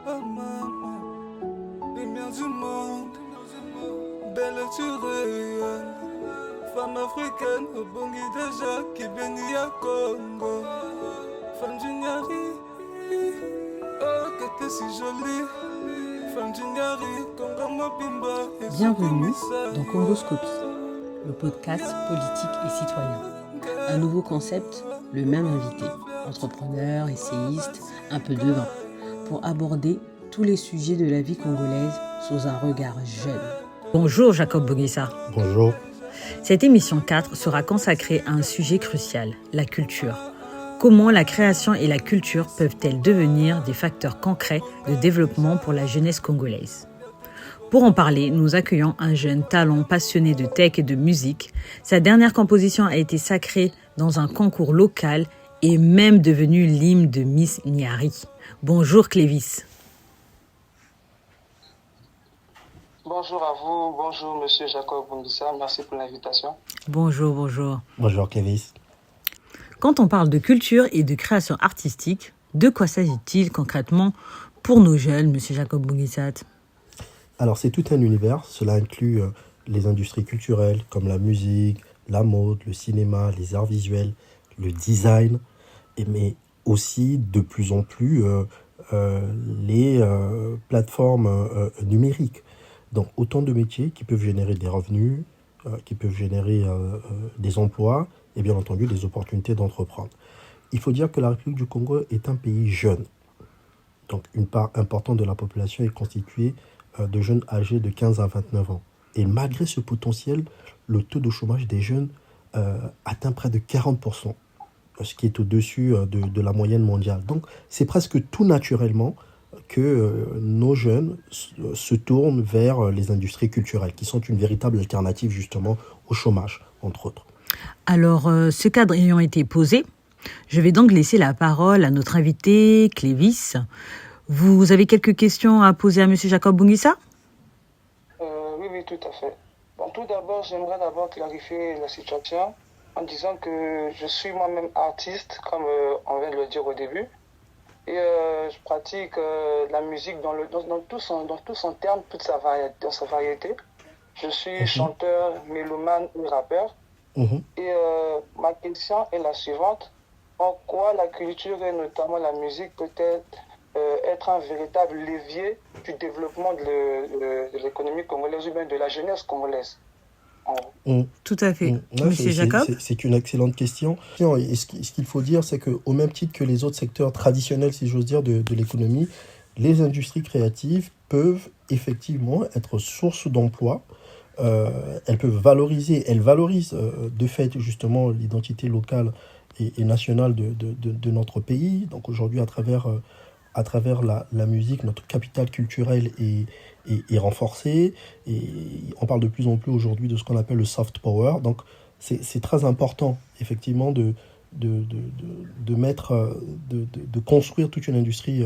Oh maman, lumière du monde, belle et tu rayonnes. Femme africaine, au Bongi déjà, qui bénit à Congo. Femme du Nyari, oh que t'es si jolie. Femme du Nyari, Congo Mobimba. Bienvenue dans Congoscopie, le podcast politique et citoyen. Un nouveau concept, le même invité, entrepreneur, essayiste, un peu de vin, pour aborder tous les sujets de la vie congolaise sous un regard jeune. Bonjour Jacob Bongissa. Bonjour. Cette émission 4 sera consacrée à un sujet crucial, la culture. Comment la création et la culture peuvent-elles devenir des facteurs concrets de développement pour la jeunesse congolaise ? Pour en parler, nous accueillons un jeune talent passionné de tech et de musique. Sa dernière composition a été sacrée dans un concours local et même devenue l'hymne de Miss Nyari. Bonjour Clévis. Bonjour à vous, bonjour Monsieur Jacob Bongissa, merci pour l'invitation. Bonjour. Bonjour Clévis. Quand on parle de culture et de création artistique, de quoi s'agit-il concrètement pour nos jeunes, Monsieur Jacob Bongissa ? Alors c'est tout un univers, cela inclut les industries culturelles comme la musique, la mode, le cinéma, les arts visuels, le design, mais aussi de plus en plus les plateformes numériques. Donc autant de métiers qui peuvent générer des revenus, qui peuvent générer des emplois et bien entendu des opportunités d'entreprendre. Il faut dire que la République du Congo est un pays jeune. Donc une part importante de la population est constituée de jeunes âgés de 15 à 29 ans. Et malgré ce potentiel, le taux de chômage des jeunes atteint près de 40%, ce qui est au-dessus de la moyenne mondiale. Donc c'est presque tout naturellement que nos jeunes se tournent vers les industries culturelles, qui sont une véritable alternative justement au chômage, entre autres. Alors, ce cadre ayant été posé, je vais donc laisser la parole à notre invité, Clévis. Vous avez quelques questions à poser à M. Jacob Bongissa ? Oui, tout à fait. Bon, tout d'abord, j'aimerais clarifier la situation en disant que je suis moi-même artiste, comme on vient de le dire au début. Et je pratique la musique dans tout son terme, toute sa variété. Je suis chanteur, mélomane et rappeur. Et ma question est la suivante. En quoi la culture et notamment la musique peut-être être un véritable levier du développement de l'économie congolaise ou bien de la jeunesse congolaise? Tout à fait. Monsieur Jacob ? C'est une excellente question. Et ce qu'il faut dire, c'est qu'au même titre que les autres secteurs traditionnels, si j'ose dire, de l'économie, les industries créatives peuvent effectivement être source d'emploi. Elles valorisent de fait justement l'identité locale et nationale de notre pays. Donc aujourd'hui, à travers la musique, notre capital culturel est renforcé. Et on parle de plus en plus aujourd'hui de ce qu'on appelle le soft power. Donc c'est très important effectivement de construire toute une industrie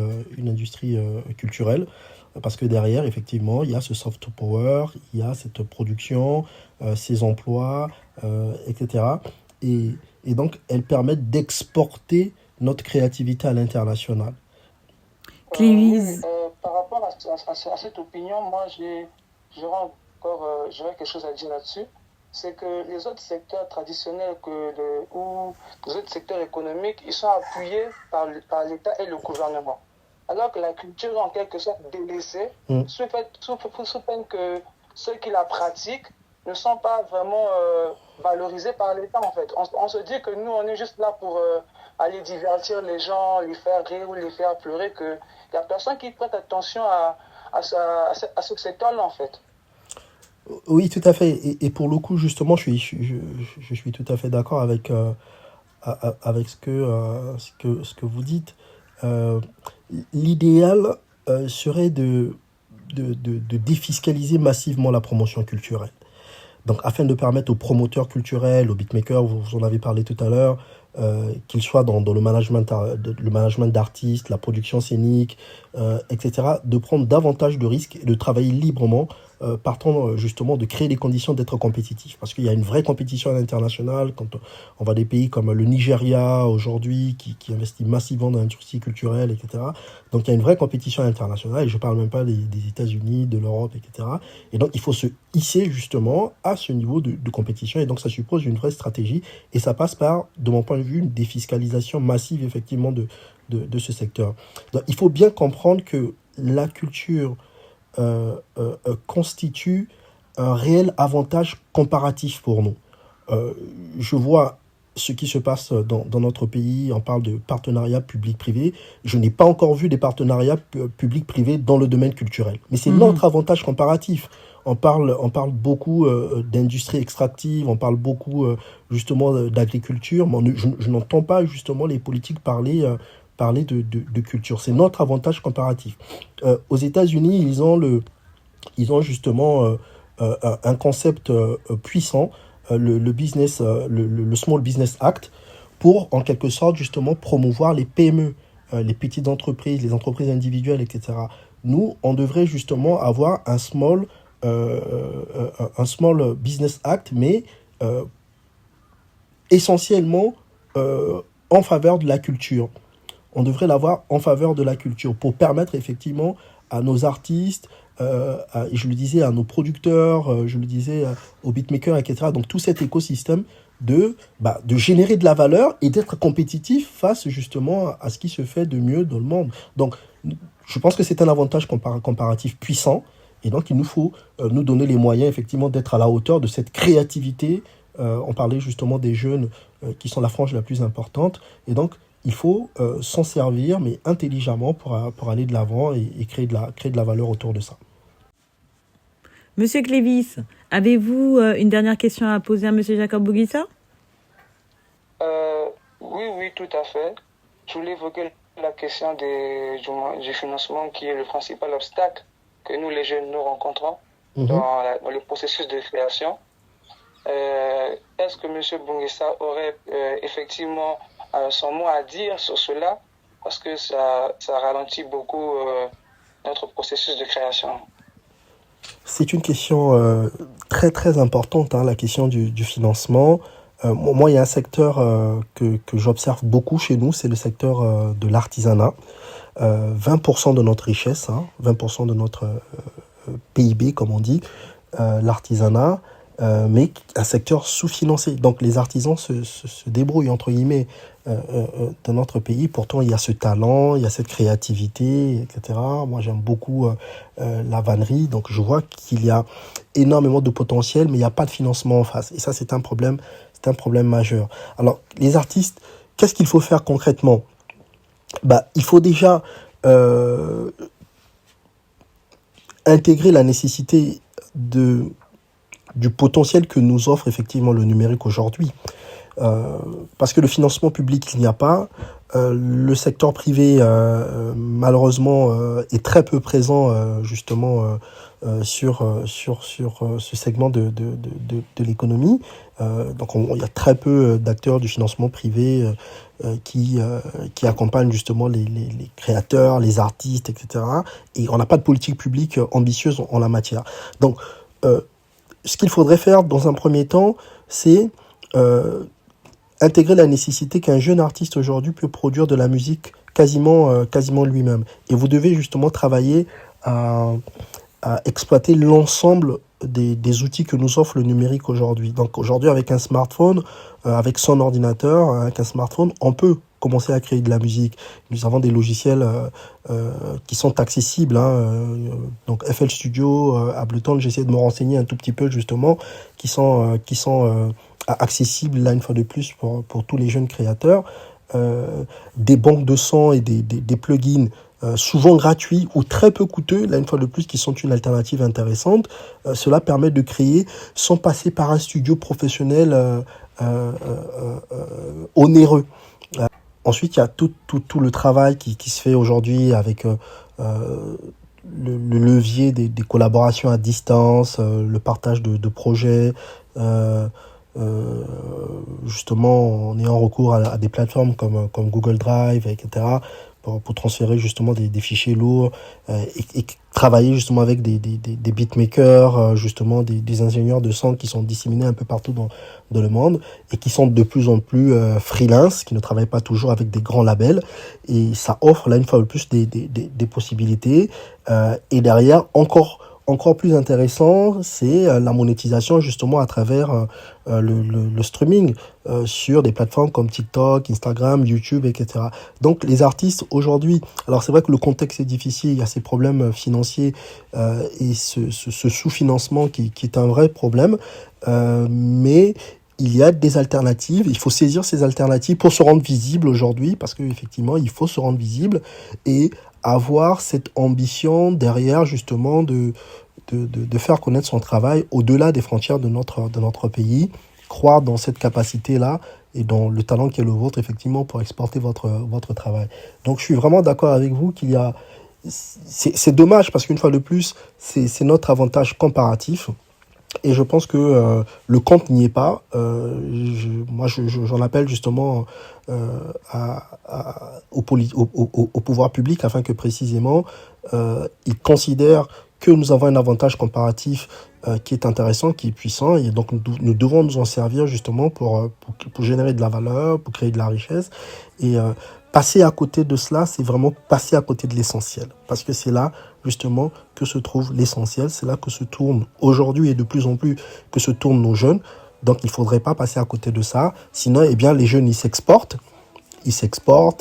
culturelle. Parce que derrière, effectivement, il y a ce soft power, il y a cette production, ces emplois, etc. Et donc, elles permettent d'exporter notre créativité à l'international. Par rapport à cette opinion, moi, j'aurais quelque chose à dire là-dessus. C'est que les autres secteurs traditionnels ou les autres secteurs économiques, ils sont appuyés par l'État et le gouvernement. Alors que la culture est en quelque sorte délaissée, sous peine que ceux qui la pratiquent ne sont pas vraiment valorisés par l'État en fait. On se dit que nous, on est juste là pour aller divertir les gens, les faire rire ou les faire pleurer, qu'il n'y a personne qui prête attention à ce secteur-là en fait. Oui, tout à fait. Et pour le coup, justement, je suis tout à fait d'accord avec ce que vous dites. L'idéal serait de défiscaliser massivement la promotion culturelle. Donc, afin de permettre aux promoteurs culturels, aux beatmakers, vous en avez parlé tout à l'heure, qu'ils soient dans le management d'artistes, la production scénique, etc., de prendre davantage de risques et de travailler librement partant justement de créer les conditions d'être compétitif. Parce qu'il y a une vraie compétition à l'international, quand on voit des pays comme le Nigeria aujourd'hui, qui investit massivement dans l'industrie culturelle, etc. Donc il y a une vraie compétition internationale, et je ne parle même pas des États-Unis, de l'Europe, etc. Et donc il faut se hisser justement à ce niveau de compétition, et donc ça suppose une vraie stratégie, et ça passe par, de mon point de vue, une défiscalisation massive effectivement de ce secteur. Donc, il faut bien comprendre que la culture constitue un réel avantage comparatif pour nous. Je vois ce qui se passe dans notre pays, on parle de partenariat public-privé. Je n'ai pas encore vu des partenariats public-privé dans le domaine culturel. Mais c'est notre avantage comparatif. On parle beaucoup d'industrie extractive, on parle beaucoup justement d'agriculture, mais je n'entends pas justement les politiques parler de culture. C'est notre avantage comparatif. Aux États-Unis, ils ont justement un concept puissant, le Small Business Act, pour en quelque sorte justement promouvoir les PME, les petites entreprises, les entreprises individuelles, etc. Nous, on devrait justement avoir un Small Business Act, mais essentiellement en faveur de la culture. On devrait l'avoir en faveur de la culture pour permettre effectivement à nos artistes, je le disais, à nos producteurs, je le disais, aux beatmakers, etc. Donc tout cet écosystème de générer de la valeur et d'être compétitif face justement à ce qui se fait de mieux dans le monde. Donc je pense que c'est un avantage comparatif puissant, et donc il nous faut nous donner les moyens effectivement d'être à la hauteur de cette créativité. On parlait justement des jeunes qui sont la frange la plus importante, et donc il faut s'en servir, mais intelligemment pour aller de l'avant et créer de la valeur autour de ça. Monsieur Clévis, avez-vous une dernière question à poser à Monsieur Jacob Bouguissa? Oui, tout à fait. Je voulais évoquer la question du financement, qui est le principal obstacle que nous, les jeunes, nous rencontrons dans le processus de création. Est-ce que M. Bouguissa aurait effectivement son mot à dire sur cela, parce que ça ralentit beaucoup notre processus de création? C'est une question très très importante, la question du financement. Moi, il y a un secteur que j'observe beaucoup chez nous, c'est le secteur de l'artisanat. 20% de notre richesse, 20% de notre PIB, comme on dit, l'artisanat, mais un secteur sous-financé. Donc les artisans se débrouillent, entre guillemets, dans notre pays. Pourtant, il y a ce talent, il y a cette créativité, etc. Moi, j'aime beaucoup la vannerie, donc je vois qu'il y a énormément de potentiel, mais il n'y a pas de financement en face. Et ça, c'est un problème majeur. Alors, les artistes, qu'est-ce qu'il faut faire concrètement? Il faut déjà intégrer la nécessité du potentiel que nous offre effectivement le numérique aujourd'hui. Parce que le financement public, il n'y a pas. Le secteur privé, malheureusement, est très peu présent justement sur ce segment de l'économie. Donc il y a très peu d'acteurs du financement privé qui accompagnent justement les créateurs, les artistes, etc. Et on n'a pas de politique publique ambitieuse en la matière. Donc ce qu'il faudrait faire dans un premier temps, c'est intégrer la nécessité qu'un jeune artiste aujourd'hui peut produire de la musique quasiment lui-même. Et vous devez justement travailler à exploiter l'ensemble des outils que nous offre le numérique aujourd'hui. Donc aujourd'hui, avec un smartphone, avec son ordinateur, avec un smartphone, on peut commencer à créer de la musique. Nous avons des logiciels qui sont accessibles, donc FL Studio, Ableton, j'essaie de me renseigner un tout petit peu justement, qui sont accessibles là une fois de plus pour tous les jeunes créateurs. Des banques de sons et des plugins souvent gratuits ou très peu coûteux, là une fois de plus, qui sont une alternative intéressante. Cela permet de créer sans passer par un studio professionnel onéreux. Ensuite, il y a tout le travail qui se fait aujourd'hui avec le levier des collaborations à distance, le partage de projets, justement en ayant recours à des plateformes comme Google Drive, etc., pour transférer justement des fichiers lourds et travailler justement avec des beatmakers, justement des ingénieurs de son qui sont disséminés un peu partout dans le monde et qui sont de plus en plus freelance, qui ne travaillent pas toujours avec des grands labels. Et ça offre là une fois de plus des possibilités. Et derrière, encore plus intéressant, c'est la monétisation justement à travers le streaming sur des plateformes comme TikTok, Instagram, YouTube, etc. Donc les artistes aujourd'hui, alors c'est vrai que le contexte est difficile, il y a ces problèmes financiers et ce sous-financement qui est un vrai problème, mais il y a des alternatives, il faut saisir ces alternatives pour se rendre visible aujourd'hui, parce qu'effectivement, il faut se rendre visible et avoir cette ambition derrière justement de faire connaître son travail au-delà des frontières de notre pays, croire dans cette capacité-là et dans le talent qui est le vôtre, effectivement, pour exporter votre travail. Donc, je suis vraiment d'accord avec vous qu'il y a... C'est dommage parce qu'une fois de plus, c'est notre avantage comparatif. Et je pense que le compte n'y est pas. Moi, j'en appelle justement au pouvoir public afin que précisément ils considèrent que nous avons un avantage comparatif qui est intéressant, qui est puissant. Et donc, nous devons nous en servir justement pour générer de la valeur, pour créer de la richesse. Et passer à côté de cela, c'est vraiment passer à côté de l'essentiel. Parce que c'est là, justement, que se trouve l'essentiel. C'est là que se tournent aujourd'hui et de plus en plus que se tournent nos jeunes. Donc, il ne faudrait pas passer à côté de ça. Sinon, eh bien, les jeunes, ils s'exportent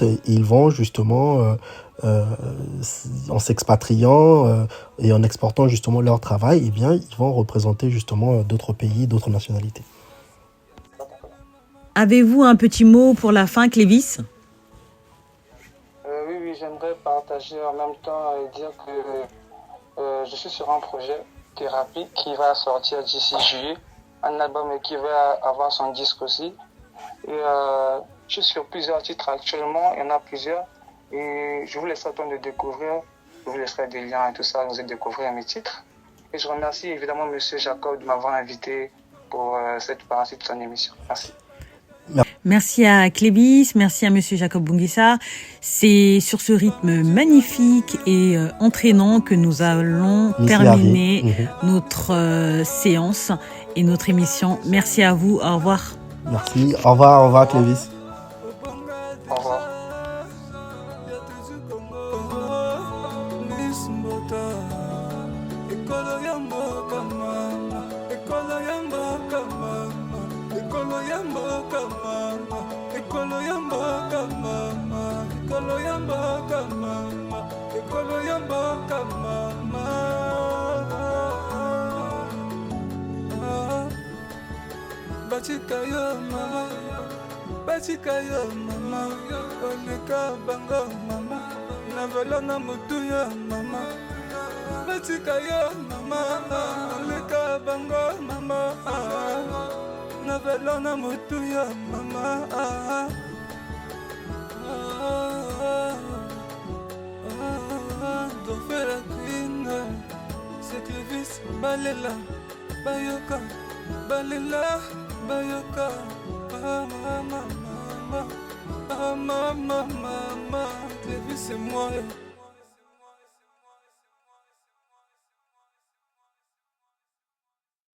et ils vont justement, en s'expatriant et en exportant justement leur travail, eh bien, ils vont représenter justement d'autres pays, d'autres nationalités. Avez-vous un petit mot pour la fin, Clévis ? Oui, j'aimerais partager en même temps et dire que je suis sur un projet thérapie qui va sortir d'ici juillet, un album qui va avoir son disque aussi. Et je suis sur plusieurs titres actuellement, il y en a plusieurs. Et je vous laisserai le temps de découvrir, je vous laisserai des liens et tout ça, vous allez découvrir mes titres. Et je remercie évidemment M. Jacob de m'avoir invité pour cette partie de son émission. Merci. Merci à Clévis, merci à Monsieur Jacob Bungisa. C'est sur ce rythme magnifique et entraînant que nous allons terminer notre séance et notre émission. Merci à vous, au revoir. Merci, au revoir Clévis. Au revoir. Batika yo mama, oleka bango mama, navelona mutu yo mama. Batika yo mama, oleka bango mama, navelona mutu yo mama. Dorfait la queen, c'est Clévis, balela, bayoka, balela, bayoka. Mama, Clévis c'est moi.